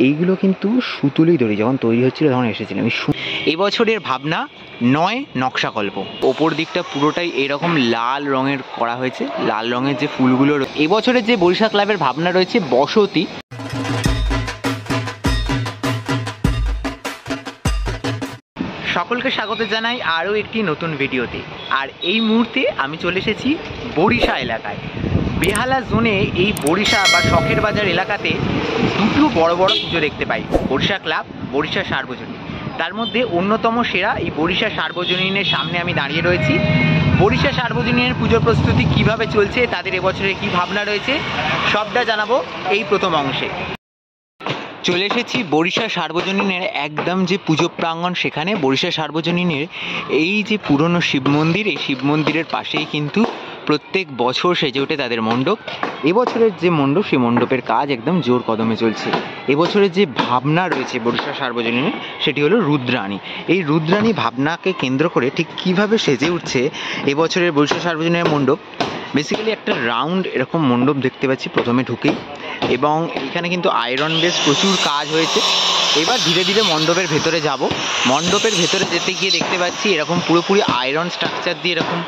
এইগুলো কিন্তু সুতুলি দড়ি যখন তৈরি হচ্ছিল তখন এসেছিলাম। এবছরের ভাবনা নয় নকশাকল্প, ওপর দিকটা পুরোটাই এরকম লাল রঙের করা হয়েছে, লাল রঙের যে ফুলগুলো। এবছরের যে বরিশা ক্লাবের ভাবনা রয়েছে বসতি। সকলকে স্বাগত জানাই আরও একটি নতুন ভিডিওতে। আর এই মুহূর্তে আমি চলে এসেছি বরিশা এলাকায়। বেহালা জোনে এই বরিশা বা শখের বাজার এলাকাতে দুটো বড় বড় পুজো দেখতে পাই, বরিশা ক্লাব, বরিশা সার্বজনীন। তার মধ্যে অন্যতম সেরা এই বরিশা সার্বজনীনের সামনে আমি দাঁড়িয়ে রয়েছি। বরিশা সার্বজনীনের পুজোর প্রস্তুতি কিভাবে চলছে, তাদের এবছরে কি ভাবনা রয়েছে, সবটা জানাবো এই প্রথম অংশে। চলে এসেছি বরিশা সার্বজনীনের একদম যে পুজো প্রাঙ্গণ, সেখানে বরিশা সার্বজনীনের এই যে পুরনো শিব মন্দির, এই শিব মন্দিরের পাশেই কিন্তু প্রত্যেক বছর সেজে ওঠে তাদের মণ্ডপ। এবছরের যে মণ্ডপ, সেই মণ্ডপের কাজ একদম জোর কদমে চলছে। এবছরের যে ভাবনা রয়েছে বরিশা সার্বজনীনের, সেটি হলো রুদ্রাণী। এই রুদ্রাণী ভাবনাকে কেন্দ্র করে ঠিক কিভাবে সেজে উঠছে এবছরের বরিশা সার্বজনীনের মণ্ডপ। বেসিক্যালি একটা রাউন্ড এরকম মণ্ডপ দেখতে পাচ্ছি প্রথমে ঢুকেই, এবং এখানে কিন্তু আয়রন বেস প্রচুর কাজ হয়েছে। এবার ধীরে ধীরে মণ্ডপের ভেতরে যাব। মণ্ডপের ভেতরে যেতে গিয়ে দেখতে পাচ্ছি এরকম পুরোপুরি আয়রন স্ট্রাকচার দিয়ে এরকম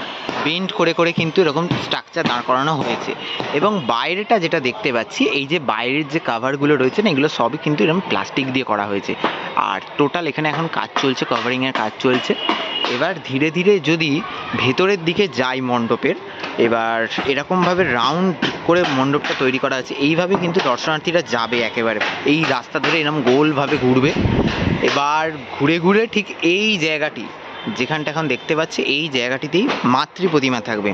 বেন্ড করে করে কিন্তু এরকম স্ট্রাকচার দাঁড় করানো হয়েছে। এবং বাইরেটা যেটা দেখতে পাচ্ছি, এই যে বাইরের যে কাভারগুলো রয়েছে না, এগুলো সবই কিন্তু এরকম প্লাস্টিক দিয়ে করা হয়েছে। আর টোটাল এখানে এখন কাজ চলছে, কভারিংয়ের কাজ চলছে। এবার ধীরে ধীরে যদি ভেতরের দিকে যাই মণ্ডপের, এবার এরকমভাবে রাউন্ড করে মণ্ডপটা তৈরি করা আছে। এইভাবে কিন্তু দর্শনার্থীরা যাবে, একেবারে এই রাস্তা ধরে এরকম গোলভাবে ঘুরবে। এবার ঘুরে ঘুরে ঠিক এই জায়গাটি যেখানটা এখন দেখতে পাচ্ছি, এই জায়গাটিতেই মাতৃ প্রতিমা থাকবে।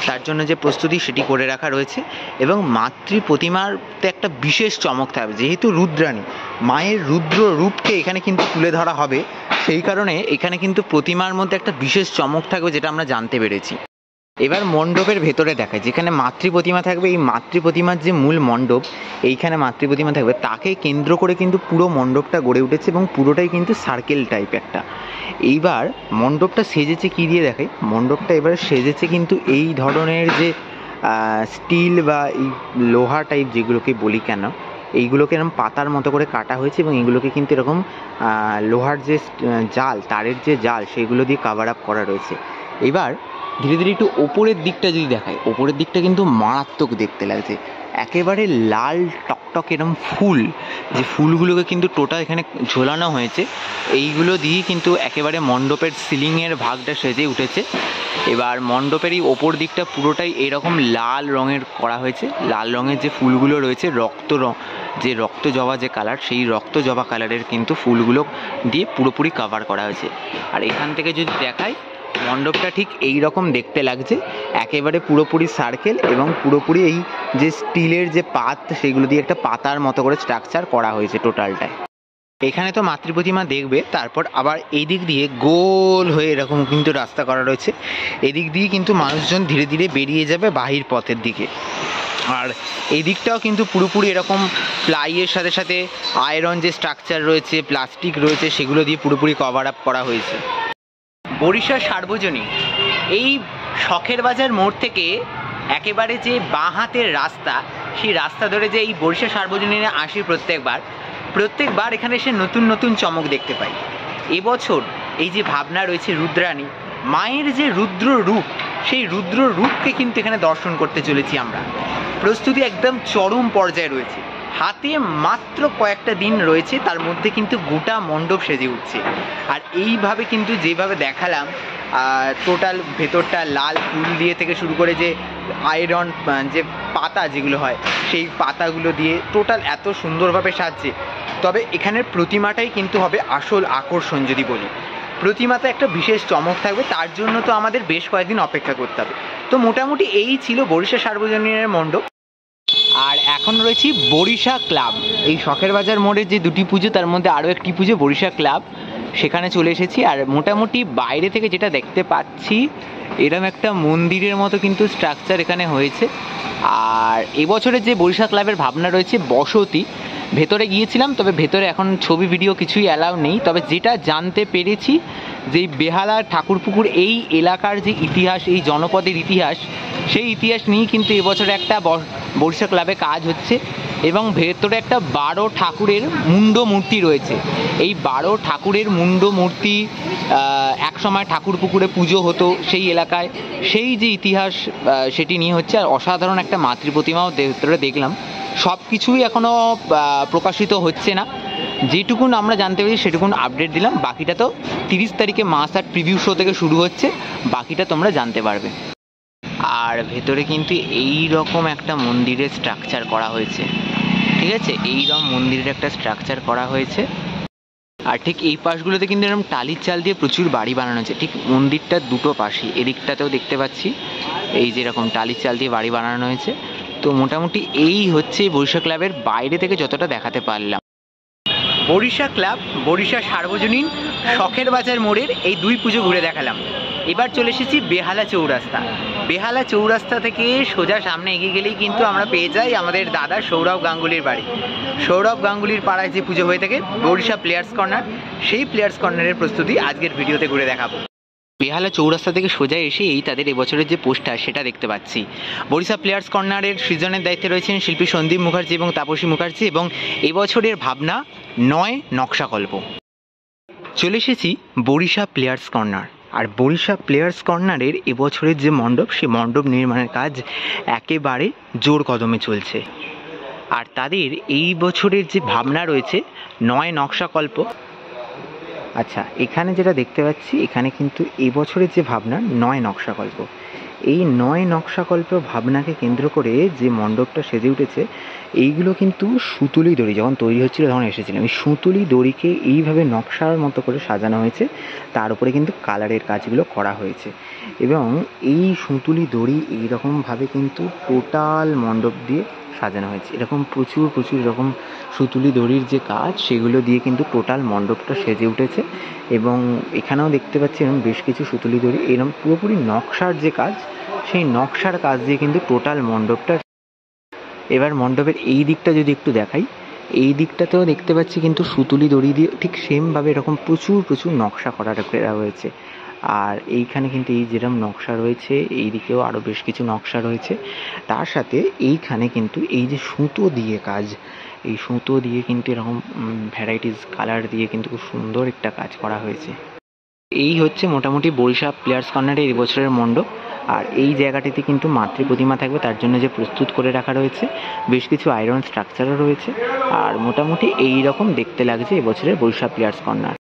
তার জন্য যে প্রস্তুতি সেটি করে রাখা রয়েছে। এবং মাতৃ প্রতিমারতে একটা বিশেষ চমক থাকবে, যেহেতু রুদ্রাণী, মায়ের রুদ্র রূপকে এখানে কিন্তু তুলে ধরা হবে। সেই কারণে এখানে কিন্তু প্রতিমার মধ্যে একটা বিশেষ চমক থাকবে, যেটা আমরা জানতে পেরেছি। এবার মণ্ডপের ভেতরে দেখায়, যেখানে মাতৃ প্রতিমা থাকবে, এই মাতৃ প্রতিমার যে মূল মণ্ডপ, এইখানে মাতৃ প্রতিমা থাকবে, তাকে কেন্দ্র করে কিন্তু পুরো মণ্ডপটা গড়ে উঠেছে এবং পুরোটাই কিন্তু সার্কেল টাইপ একটা। এইবার মণ্ডপটা সেজেছে কি দিয়ে দেখাই, মণ্ডপটা এবার সেজেছে কিন্তু এই ধরনের যে স্টিল বা এই লোহা টাইপ যেগুলোকে বলি কেন, এইগুলোকে এরকম পাতার মতো করে কাটা হয়েছে এবং এইগুলোকে কিন্তু এরকম লোহার যে জাল, তারের যে জাল, সেগুলো দিয়ে কাভার আপ করা রয়েছে। এবার ধীরে ধীরে একটু ওপরের দিকটা যদি দেখায়, ওপরের দিকটা কিন্তু মারাত্মক দেখতে লাগছে। একেবারে লাল টকটক এরকম ফুল, যে ফুলগুলোকে কিন্তু টোটাল এখানে ঝোলানো হয়েছে, এইগুলো দিয়ে কিন্তু একেবারে মণ্ডপের সিলিংয়ের ভাগটা সেজে উঠেছে। এবার মণ্ডপের এই ওপর দিকটা পুরোটাই এরকম লাল রঙের করা হয়েছে। লাল রঙের যে ফুলগুলো রয়েছে, যে রক্ত জবা যে কালার, সেই রক্ত জবা কালারের কিন্তু ফুলগুলো দিয়ে পুরোপুরি কাভার করা হয়েছে। আর এখান থেকে যদি দেখাই, মণ্ডপটা ঠিক এই রকম দেখতে লাগছে, একেবারে পুরোপুরি সার্কেল এবং পুরোপুরি এই যে স্টিলের যে পাত, সেগুলো দিয়ে একটা পাতার মতো করে স্ট্রাকচার করা হয়েছে টোটালটায়। এখানে তো মাতৃ প্রতিমা দেখবে, তারপর আবার এই দিক দিয়ে গোল হয়ে এরকম কিন্তু রাস্তা করা রয়েছে। এদিক দিয়ে কিন্তু মানুষজন ধীরে ধীরে বেরিয়ে যাবে বাহির পথের দিকে। আর এই দিকটাও কিন্তু পুরোপুরি এরকম প্লাইয়ের সাথে সাথে আয়রন যে স্ট্রাকচার রয়েছে, প্লাস্টিক রয়েছে, সেগুলো দিয়ে পুরোপুরি কভার আপ করা হয়েছে। বরিশা সার্বজনীন এই শখের বাজার মোড় থেকে একেবারে যে বাঁ হাতের রাস্তা, সেই রাস্তা ধরে যে এই বরিশা সার্বজনীনে আসি প্রত্যেকবার এখানে এসে নতুন নতুন চমক দেখতে পাই। এবছর এই যে ভাবনা রয়েছে রুদ্রাণী, মায়ের যে রুদ্র রূপ, সেই রুদ্র রূপকে কিন্তু এখানে দর্শন করতে চলেছি আমরা। প্রস্তুতি একদম চরম পর্যায়ে রয়েছে। হাতে মাত্র কয়েকটা দিন রয়েছে, তার মধ্যে কিন্তু গোটা মণ্ডপ সেজে উঠছে। আর এইভাবে কিন্তু যেভাবে দেখালাম, টোটাল ভেতরটা লাল ফুল দিয়ে থেকে শুরু করে যে আয়রন যে পাতা যেগুলো হয়, সেই পাতাগুলো দিয়ে টোটাল এত সুন্দরভাবে সাজছে। তবে এখানের প্রতিমাটাই কিন্তু হবে আসল আকর্ষণ। যদি বলি, প্রতিমাতে একটা বিশেষ চমক থাকবে, তার জন্য তো আমাদের বেশ কয়েকদিন অপেক্ষা করতে হবে। তো মোটামুটি এই ছিল বরিশা সার্বজনীনের মণ্ডপ। আর এখন রয়েছি বরিশা ক্লাব। এই শখের বাজার মোড়ের যে দুটি পুজো, তার মধ্যে আরও একটি পুজো বরিশা ক্লাব, সেখানে চলে এসেছি। আর মোটামুটি বাইরে থেকে যেটা দেখতে পাচ্ছি, এরকম একটা মন্দিরের মতো কিন্তু স্ট্রাকচার এখানে হয়েছে। আর এবছরের যে বরিশা ক্লাবের ভাবনা রয়েছে বসতি, ভেতরে গিয়েছিলাম, তবে ভেতরে এখন ছবি ভিডিও কিছুই অ্যালাউ নেই। তবে যেটা জানতে পেরেছি যে বেহালা ঠাকুরপুকুর এই এলাকার যে ইতিহাস, এই জনপদের ইতিহাস, সেই ইতিহাস নিয়েই কিন্তু এবছর একটা বরিশা ক্লাবে কাজ হচ্ছে এবং ভেতরে একটা 12 ঠাকুরের মুন্ড মূর্তি রয়েছে। এই 12 ঠাকুরের মুন্ড মূর্তি একসময় ঠাকুরপুকুরে পুজো হতো সেই এলাকায়, সেই যে ইতিহাস সেটি নিয়ে হচ্ছে। আর অসাধারণ একটা মাতৃ প্রতিমাও ভেতরে দেখলাম। সব কিছুই এখনও প্রকাশিত হচ্ছে না, যেটুকুন আমরা জানতে পেরেছি সেটুকুন আপডেট দিলাম। বাকিটা তো 30 তারিখে মাস্টার প্রিভিউ শো থেকে শুরু হচ্ছে, বাকিটা তোমরা জানতে পারবে। আর ভেতরে কিন্তু এই রকম একটা মন্দিরের স্ট্রাকচার করা হয়েছে, ঠিক আছে, এইরকম মন্দিরের একটা স্ট্রাকচার করা হয়েছে। আর ঠিক এই পাশগুলোতে কিন্তু এরকম টালির চাল দিয়ে প্রচুর বাড়ি বানানো হয়েছে, ঠিক মন্দিরটার দুটো পাশে, এদিকটাতেও দেখতে পাচ্ছি এই যে এরকম টালির চাল দিয়ে বাড়ি বানানো হয়েছে। তো মোটামুটি এই হচ্ছে বরিশা ক্লাবের বাইরে থেকে যতটা দেখাতে পারলাম। বরিশা ক্লাব, বরিশা সার্বজনীন, শখের বাজার মোড়ের এই দুই পুজো ঘুরে দেখালাম। এবার চলে এসেছি বেহালা চৌরাস্তা। বেহালা চৌরাস্তা থেকে সোজা সামনে এগিয়ে গেলেই কিন্তু আমরা পেয়ে যাই আমাদের দাদা সৌরভ গাঙ্গুলির বাড়ি। সৌরভ গাঙ্গুলির পাড়ায় যে পুজো হয়ে থাকে বরিশা প্লেয়ার্স কর্নার, সেই প্লেয়ার্স কর্নারের প্রস্তুতি আজকের ভিডিওতে ঘুরে দেখাবো। বেহালা চৌরাস্তা থেকে সোজা এসে এই তাদের এবছরের যে পোস্টার সেটা দেখতে পাচ্ছি। বরিশা প্লেয়ার্স কর্নারের সৃজনের দায়িত্বে রয়েছেন শিল্পী সন্দীপ মুখার্জি এবং তাপসী মুখার্জি, এবং এবছরের ভাবনা 9 নকশাকল্প। চলে এসেছি বরিশা প্লেয়ার্স কর্নার। আর বরিশা প্লেয়ার্স কর্নারের এবছরের যে মণ্ডপ, সেই মণ্ডপ নির্মাণের কাজ একেবারে জোর কদমে চলছে। আর তাদের এই বছরের যে ভাবনা রয়েছে 9 নকশাকল্প। আচ্ছা, এখানে যেটা দেখতে পাচ্ছি এখানে কিন্তু এবছরের যে ভাবনা 9 নকশাকল্প, এই 9 নকশাকল্প ভাবনাকে কেন্দ্র করে যে মণ্ডপটা সেজে উঠেছে, এইগুলো কিন্তু সুতুলি দড়ি যখন তৈরি হচ্ছিল তখন এসেছিলাম, এই সুতুলি দড়িকে এইভাবে নকশার মতো করে সাজানো হয়েছে, তার উপরে কিন্তু কালারের কাজগুলো করা হয়েছে। এবং এই সুতুলি দড়ি এইরকমভাবে কিন্তু টোটাল মণ্ডপ দিয়ে সাজানো হয়েছে। এরকম প্রচুর এরকম সুতুলি দড়ির যে কাজ, সেগুলো দিয়ে কিন্তু টোটাল মণ্ডপটা সেজে উঠেছে। এবং এখানেও দেখতে পাচ্ছি এরকম বেশ কিছু সুতুলি দড়ি, এরকম পুরোপুরি নকশার যে কাজ, সেই নকশার কাজ দিয়ে কিন্তু টোটাল মণ্ডপটা। এবার মণ্ডপের এই দিকটা যদি একটু দেখাই, এই দিকটাতেও দেখতে পাচ্ছি কিন্তু সুতুলি দড়ি দিয়ে ঠিক সেমভাবে এরকম প্রচুর নকশা করা হয়েছে। আর এইখানে কিন্তু এই যেরকম নকশা রয়েছে, এই দিকেও আরও বেশ কিছু নকশা রয়েছে। তার সাথে এইখানে কিন্তু এই যে সুতো দিয়ে কাজ, এই সুতো দিয়ে কিন্তু এরকম ভ্যারাইটিস কালার দিয়ে কিন্তু খুব সুন্দর একটা কাজ করা হয়েছে। এই হচ্ছে মোটামুটি বরিশা প্লেয়ার্স কর্নারের এই বছরের মণ্ডপ। আর এই জায়গাটিতে কিন্তু মাতৃ প্রতিমা থাকবে, তার জন্য যে প্রস্তুত করে রাখা রয়েছে, বেশ কিছু আয়রন স্ট্রাকচারও রয়েছে। আর মোটামুটি এই রকম দেখতে লাগছে এবছরের বরিশা প্লেয়ার্স কর্নার।